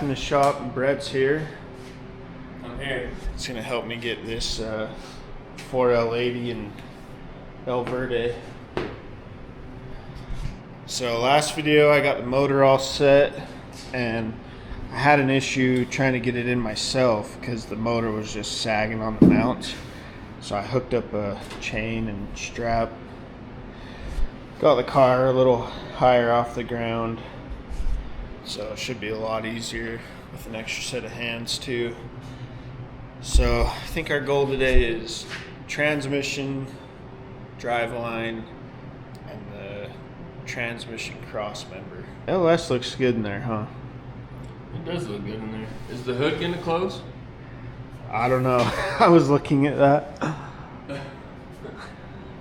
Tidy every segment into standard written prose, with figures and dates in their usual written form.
back in the shop and Brett's here. I'm here. It's gonna help me get this 4L80 and verde. So last video I got the motor all set and I had an issue trying to get it in myself because the motor was just sagging on the mount. So I hooked up a chain and strap. Got the car a little higher off the ground. So it should be a lot easier with an extra set of hands too. So I think our goal today is transmission, Driveline, and the transmission Crossmember. LS looks good in there, huh? It does look good in there. Is the hood gonna close? I don't know. I was looking at that.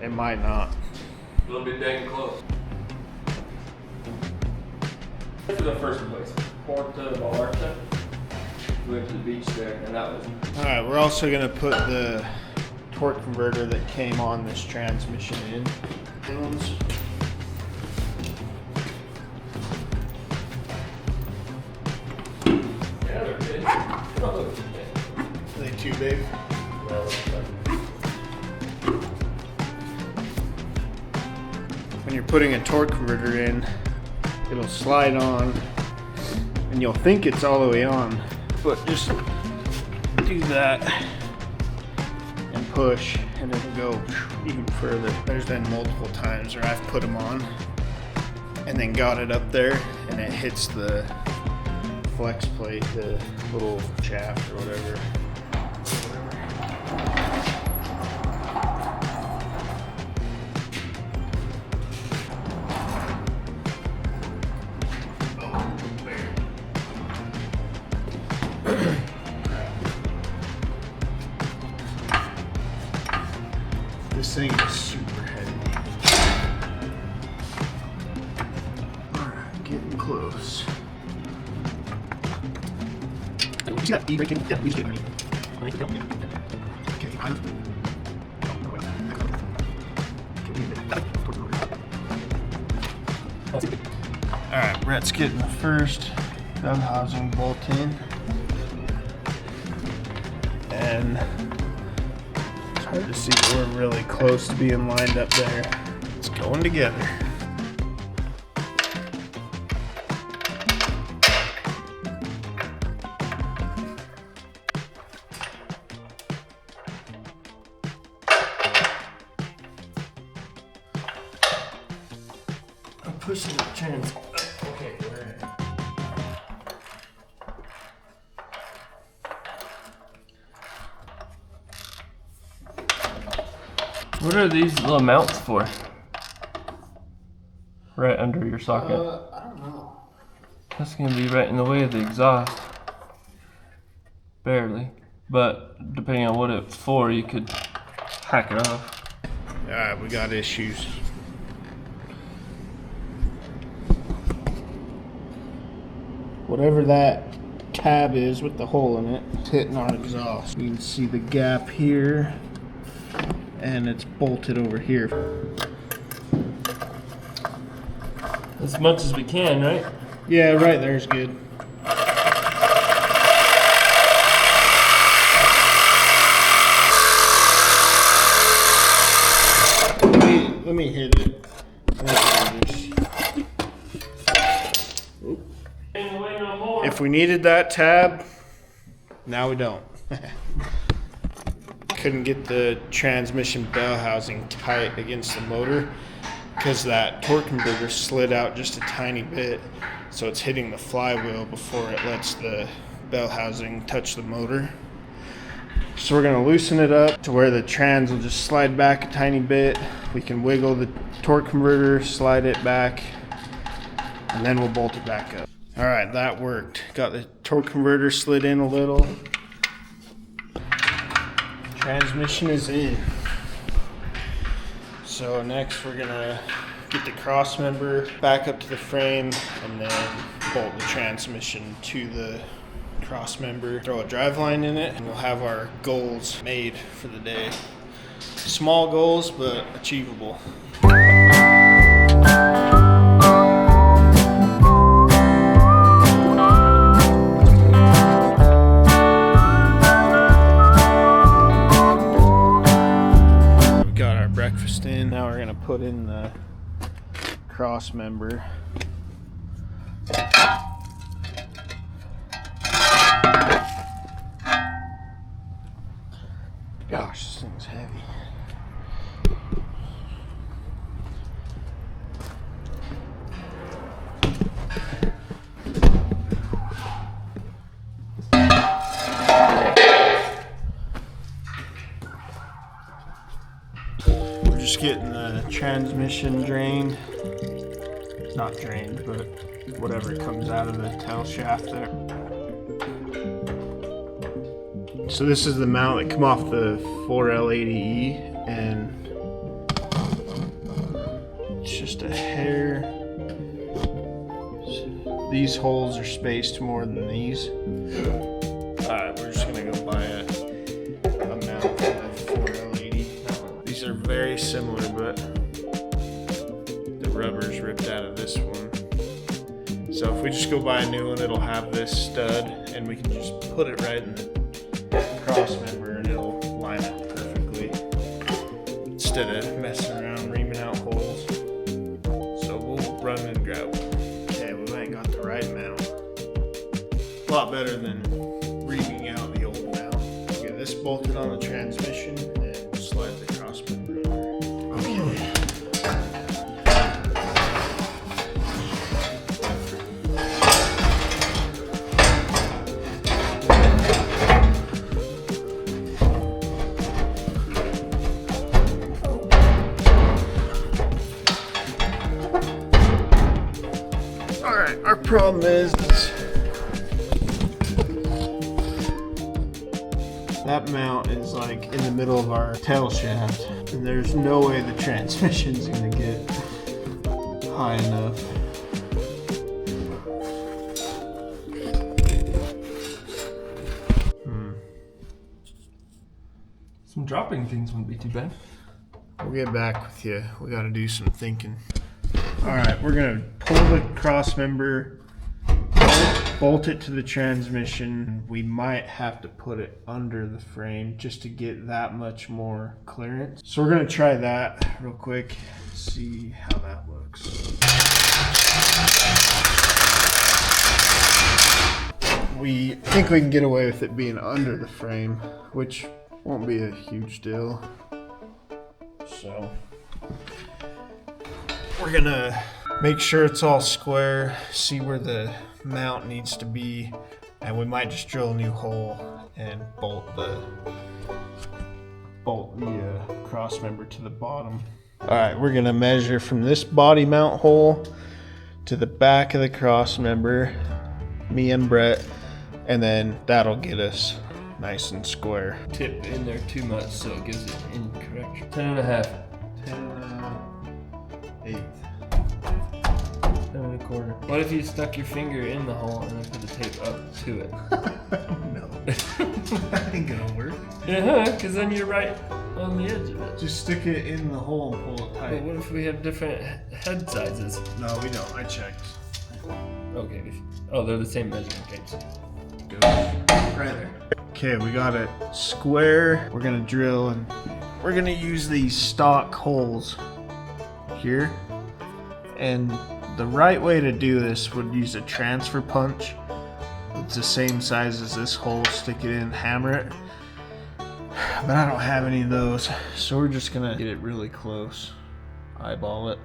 It might not. A little bit dang close. For the first place, Porta Vallarta. We went to the beach there, and that was. All right, we're also gonna put the torque converter that came on this transmission in. Yeah, they're big. Are Are they too big? When you're putting a torque converter in, it'll slide on, and you'll think it's all the way on, but just do that and push, and it'll go even further. There's been multiple times where I've put them on and then got it up there, and it hits the flex plate, the little shaft or whatever. This thing is super heavy. Alright, getting close. See that E-braking? Yeah, we just get ready. Okay, alright, Brett's getting the first bell housing bolt in. And it's hard to see, but we're really close to being lined up there. It's going together. I'm pushing the trans. Okay, we're in. What are these little mounts for? Right under your socket. I don't know. That's gonna be right in the way of the exhaust. Barely. But depending on what it's for, you could hack it off. Alright, we got issues. Whatever that tab is with the hole in it, it's hitting our exhaust. You can see the gap here, and it's bolted over here. As much as we can, right? Yeah, right there's good. Let me hit it. If we needed that tab, now we don't. Couldn't get the transmission bell housing tight against the motor because that torque converter slid out just a tiny bit, so it's hitting the flywheel before it lets the bell housing touch the motor. So we're going to loosen it up to where the trans will just slide back a tiny bit. We can wiggle the torque converter, slide it back, and then we'll bolt it back up. Alright, that worked. Got the torque converter slid in a little. Transmission is in. So next we're gonna get the Crossmember back up to the frame and then bolt the transmission to the Crossmember. Throw a Driveline in it and we'll have our goals made for the day. Small goals, but achievable. breakfast in. Now we're gonna put in the Crossmember. Gosh, this thing's heavy. We're just getting the transmission drained. Not drained, but whatever comes out of the tail shaft there. So this is the mount that come off the 4L80E, and it's just a hair. These holes are spaced more than these. Alright, we're just gonna go buy a mount for the 4L80. These are very similar, but the rubber's ripped out of this one. So if we just go buy a new one, it'll have this stud, and we can just put it right in the Crossmember and it'll line up perfectly instead of messing around reaming out holes. So we'll run and grab one. Okay, we ain't got the right mount. A lot better than reaming out the old mount. Get this bolted on the transmission and slide the Crossmember over. Okay. Our problem is that mount is like in the middle of our tail shaft, and there's no way the transmission's gonna get high enough. Some dropping things wouldn't be too bad. We'll get back with you. We gotta do some thinking. Alright, we're gonna pull the Crossmember, bolt it to the transmission. We might have to put it under the frame just to get that much more clearance. So we're gonna try that real quick, see how that looks. We think we can get away with it being under the frame, which won't be a huge deal. So we're gonna make sure it's all square, see where the mount needs to be, and we might just drill a new hole and bolt the Crossmember to the bottom. Alright, we're gonna measure from this body mount hole to the back of the Crossmember, me and Brett, and then that'll get us nice and square. Tip in there too much so it gives it incorrect. 10.5. 10 1/8. 10 1/4. What if you stuck your finger in the hole and then put the tape up to it? No. That ain't gonna work. Because then you're right on the edge of it. Just stick it in the hole and pull it tight. But what if we have different head sizes? No, we don't. I checked. Okay. Oh, they're the same measurement. Okay. Go right there. Okay, we got it square. We're gonna drill and we're gonna use these stock holes here. And the right way to do this would use a transfer punch. It's the same size as this hole. Stick it in, hammer it. But I don't have any of those, so we're just gonna get it really close. Eyeball it.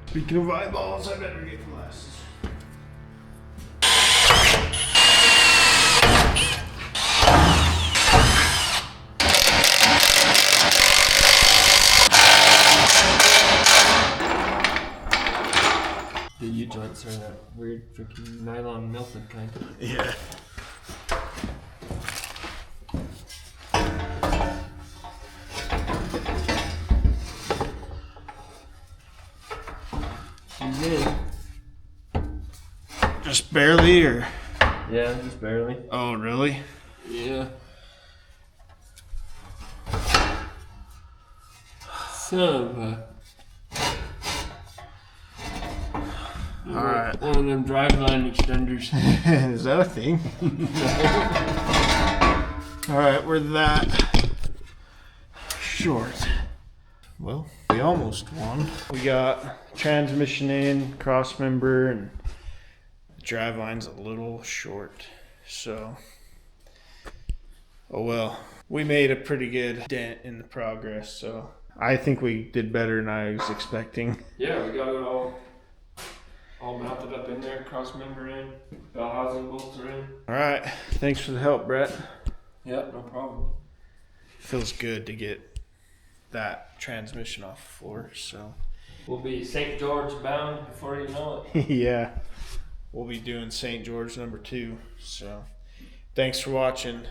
Speaking of eyeballs, I better get glasses. The U-joints are that weird freaking nylon melted kind. Yeah. She's in. Just barely, or? Yeah, just barely. Oh, really? Yeah. Son of a... Alright. One of them Driveline extenders. Is that a thing? Alright, we're that short. well, we almost won. We got transmission in, Crossmember, and the Driveline's a little short. So, oh well. We made a pretty good dent in the progress, so I think we did better than I was expecting. Yeah, we got it all mounted up in there, Crossmember in, bell housing bolts are in. All right. Thanks for the help, Brett. Yep, no problem. Feels good to get that transmission off the floor, so. We'll be St. George bound before you know it. Yeah. We'll be doing St. George number 2, so. Thanks for watching.